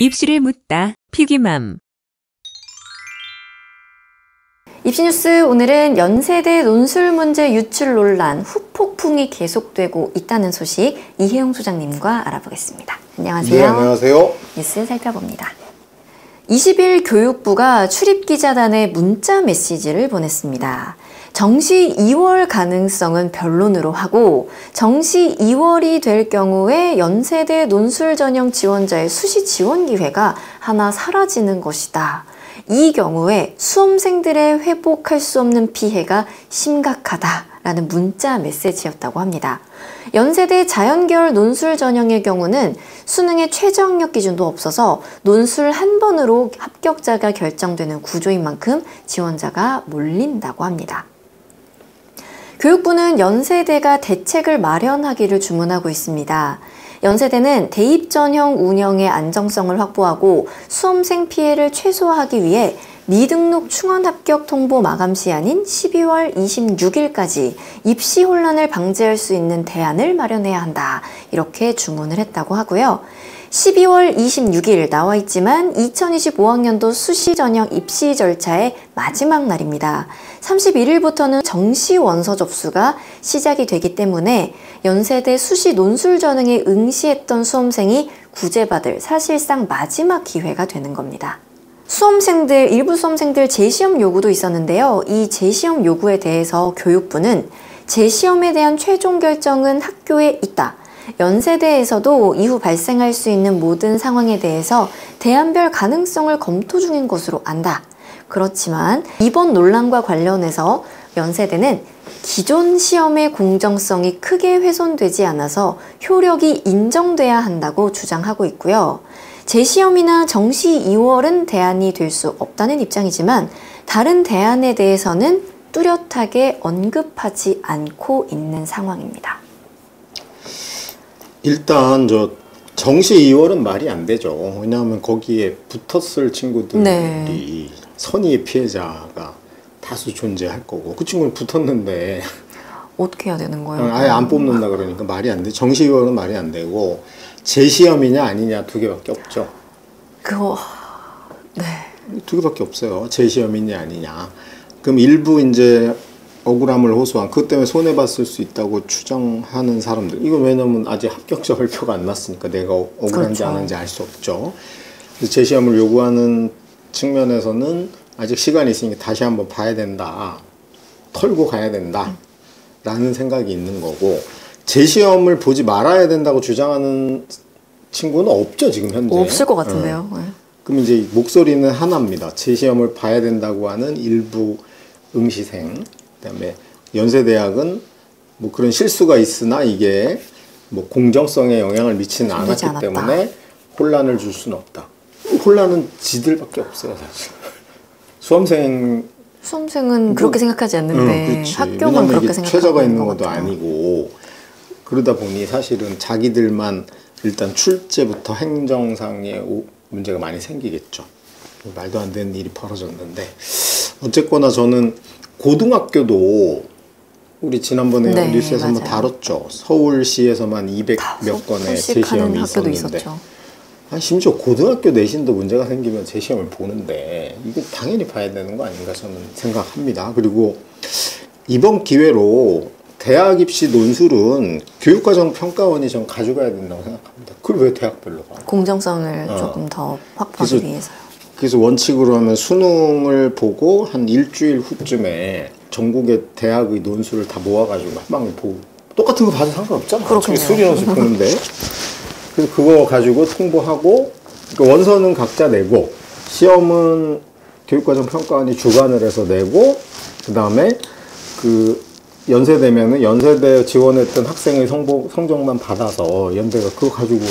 입시를 묻다 피기맘. 입시뉴스 오늘은 연세대 논술 문제 유출 논란 후폭풍이 계속되고 있다는 소식 이혜영 소장님과 알아보겠습니다. 안녕하세요. 네, 안녕하세요. 뉴스 살펴봅니다. 20일 교육부가 출입기자단에 문자 메시지를 보냈습니다. 정시 2월 가능성은 변론으로 하고 정시 2월이 될 경우에 연세대 논술 전형 지원자의 수시 지원 기회가 하나 사라지는 것이다. 이 경우에 수험생들의 회복할 수 없는 피해가 심각하다라는 문자 메시지였다고 합니다. 연세대 자연계열 논술 전형의 경우는 수능의 최저 학력 기준도 없어서 논술 한 번으로 합격자가 결정되는 구조인 만큼 지원자가 몰린다고 합니다. 교육부는 연세대가 대책을 마련하기를 주문하고 있습니다. 연세대는 대입 전형 운영의 안정성을 확보하고 수험생 피해를 최소화하기 위해 미등록 충원 합격 통보 마감 시한인 12월 26일까지 입시 혼란을 방지할 수 있는 대안을 마련해야 한다. 이렇게 주문을 했다고 하고요. 12월 26일 나와 있지만 2025학년도 수시 전형 입시 절차의 마지막 날입니다. 31일부터는 정시 원서 접수가 시작이 되기 때문에 연세대 수시 논술 전형에 응시했던 수험생이 구제받을 사실상 마지막 기회가 되는 겁니다. 일부 수험생들 재시험 요구도 있었는데요. 이 재시험 요구에 대해서 교육부는 재시험에 대한 최종 결정은 학교에 있다. 연세대에서도 이후 발생할 수 있는 모든 상황에 대해서 대안별 가능성을 검토 중인 것으로 안다. 그렇지만 이번 논란과 관련해서 연세대는 기존 시험의 공정성이 크게 훼손되지 않아서 효력이 인정돼야 한다고 주장하고 있고요. 재시험이나 정시 2월은 대안이 될 수 없다는 입장이지만 다른 대안에 대해서는 뚜렷하게 언급하지 않고 있는 상황입니다. 일단 정시 2월은 말이 안 되죠. 왜냐하면 거기에 붙었을 친구들이 네. 선의의 피해자가 다수 존재할 거고 그 친구는 붙었는데 어떻게 해야 되는 거예요? 아예 안 뽑는다 그러니까 말이 안 돼. 정시 2월은 말이 안 되고 재시험이냐 아니냐 두 개밖에 없죠. 네. 두 개밖에 없어요. 재시험이냐 아니냐. 그럼 일부 이제 억울함을 호소한 그것 때문에 손해봤을 수 있다고 추정하는 사람들 이건 왜냐면 아직 합격자 발표가 안 났으니까 내가 억울한지 안 한지 알 수 없죠. 재시험을 요구하는 측면에서는 아직 시간이 있으니까 다시 한번 봐야 된다. 털고 가야 된다 라는 생각이 있는 거고 재시험을 보지 말아야 된다고 주장하는 친구는 없죠 지금 현재. 없을 것 같은데요. 네. 그럼 이제 목소리는 하나입니다. 재시험을 봐야 된다고 하는 일부 응시생. 그다음에 연세대학은 뭐 그런 실수가 있으나 이게 뭐 공정성에 영향을 미치는 않았기 때문에 혼란을 줄 수는 없다. 혼란은 지들밖에 없어요 사실. 수험생은 그렇게 생각하지 않는데 학교만 그렇게 생각하고 최저가 있는 것도 아니고 그러다 보니 사실은 자기들만 일단 출제부터 행정상의 문제가 많이 생기겠죠. 말도 안 되는 일이 벌어졌는데 어쨌거나 저는 고등학교도 우리 지난번에 뉴스에서 한번 다뤘죠. 서울시에서만 200몇 건의 재시험이 있었는데 심지어 고등학교 내신도 문제가 생기면 재시험을 보는데 이거 당연히 봐야 되는 거 아닌가 저는 생각합니다. 그리고 이번 기회로 대학 입시 논술은 교육과정 평가원이 좀 가져가야 된다고 생각합니다. 그걸 왜 대학별로 가? 공정성을 조금 더 확보하기 위해서요. 그래서 원칙으로 하면 수능을 보고 한 일주일 후쯤에 전국의 대학의 논술을 다 모아가지고 한 방에 보고 똑같은 거 봐도 상관없잖아. 그렇군요. 수리 논술 보는데 그래서 그거 가지고 통보하고 그러니까 원서는 각자 내고 시험은 교육과정 평가원이 주관을 해서 내고 그 다음에 그 연세대면은 연세대 지원했던 학생의 성적만 받아서 연대가 그거 가지고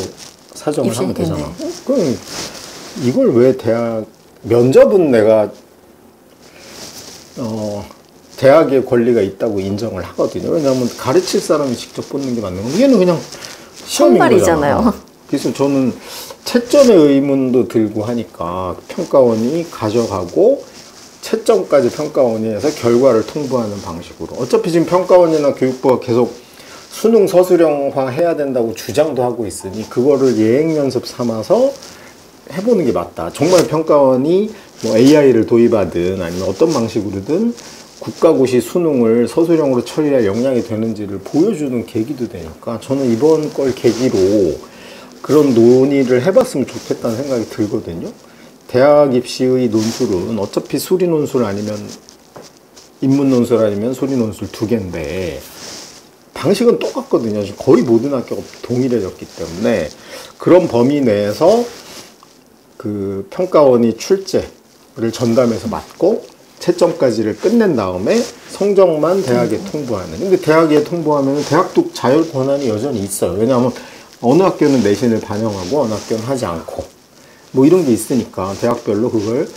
사정을 하면 되잖아. 그럼 이걸 왜 면접은 내가 대학의 권리가 있다고 인정을 하거든요. 왜냐하면 가르칠 사람이 직접 뽑는 게 맞는 거고 얘는 그냥 시험인 거잖아요. 그래서 저는 채점의 의문도 들고 하니까 평가원이 가져가고 채점까지 평가원이 해서 결과를 통보하는 방식으로 어차피 지금 평가원이나 교육부가 계속 수능 서술형화 해야 된다고 주장도 하고 있으니 그거를 예행 연습 삼아서 해보는 게 맞다. 정말 평가원이 뭐 AI를 도입하든 아니면 어떤 방식으로든 국가고시 수능을 서술형으로 처리할 역량이 되는지를 보여주는 계기도 되니까 저는 이번 걸 계기로 그런 논의를 해봤으면 좋겠다는 생각이 들거든요. 대학 입시의 논술은 어차피 수리 논술 아니면 인문 논술 아니면 소리 논술 두 개인데 방식은 똑같거든요. 거의 모든 학교가 동일해졌기 때문에 그런 범위 내에서 그 평가원이 출제를 전담해서 맡고 채점까지를 끝낸 다음에 성적만 대학에 통보하는. 근데 대학에 통보하면 대학도 자율 권한이 여전히 있어요. 왜냐하면 어느 학교는 내신을 반영하고 어느 학교는 하지 않고 뭐 이런 게 있으니까 대학별로 그걸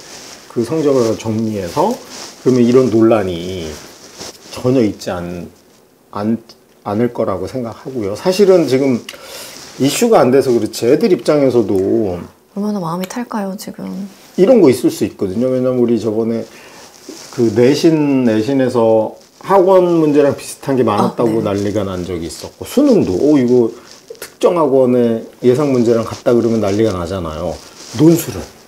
그 성적을 정리해서 그러면 이런 논란이 전혀 있지 않을 거라고 생각하고요. 사실은 지금 이슈가 안 돼서 그렇지 애들 입장에서도 얼마나 마음이 탈까요, 지금? 이런 거 있을 수 있거든요. 왜냐면 우리 저번에 그 내신에서 학원 문제랑 비슷한 게 많았다고 네. 난리가 난 적이 있었고 수능도 이거 특정 학원의 예상 문제랑 같다 그러면 난리가 나잖아요. 논술은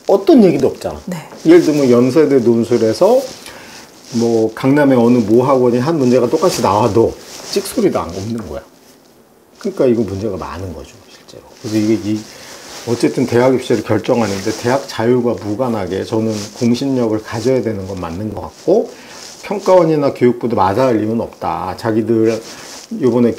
어떤 얘기도 없잖아. 네. 예를 들면 연세대 논술에서 뭐 강남의 어느 모 학원이 한 문제가 똑같이 나와도 찍소리도 없는 거야. 그러니까 이거 문제가 많은 거죠, 실제로. 그래서 이게 어쨌든 대학 입시를 결정하는데 대학 자율과 무관하게 저는 공신력을 가져야 되는 건 맞는 것 같고 평가원이나 교육부도 맞아할 이유는 없다. 자기들 이번에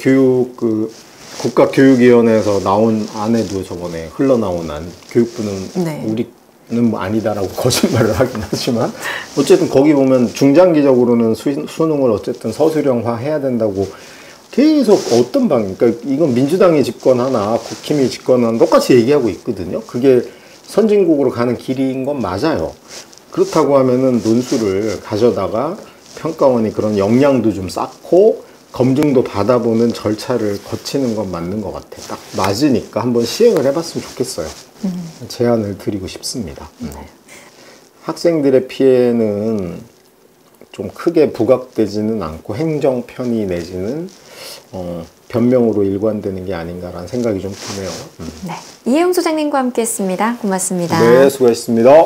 국가교육위원회에서 나온 안에도 저번에 흘러나온 안 교육부는 네. 우리는 뭐 아니다라고 거짓말을 하긴 하지만 어쨌든 거기 보면 중장기적으로는 수능을 어쨌든 서술형화 해야 된다고 계속 어떤 그러니까 이건 민주당이 집권하나 국힘이 집권하나 똑같이 얘기하고 있거든요. 그게 선진국으로 가는 길인 건 맞아요. 그렇다고 하면은 논술을 가져다가 평가원이 그런 역량도 좀 쌓고 검증도 받아보는 절차를 거치는 건 맞는 것 같아요. 딱 맞으니까 한번 시행을 해봤으면 좋겠어요. 제안을 드리고 싶습니다. 학생들의 피해는 좀 크게 부각되지는 않고 행정 편의 내지는 변명으로 일관되는 게 아닌가라는 생각이 좀 드네요. 네. 이혜영 소장님과 함께 했습니다. 고맙습니다. 네, 수고하셨습니다.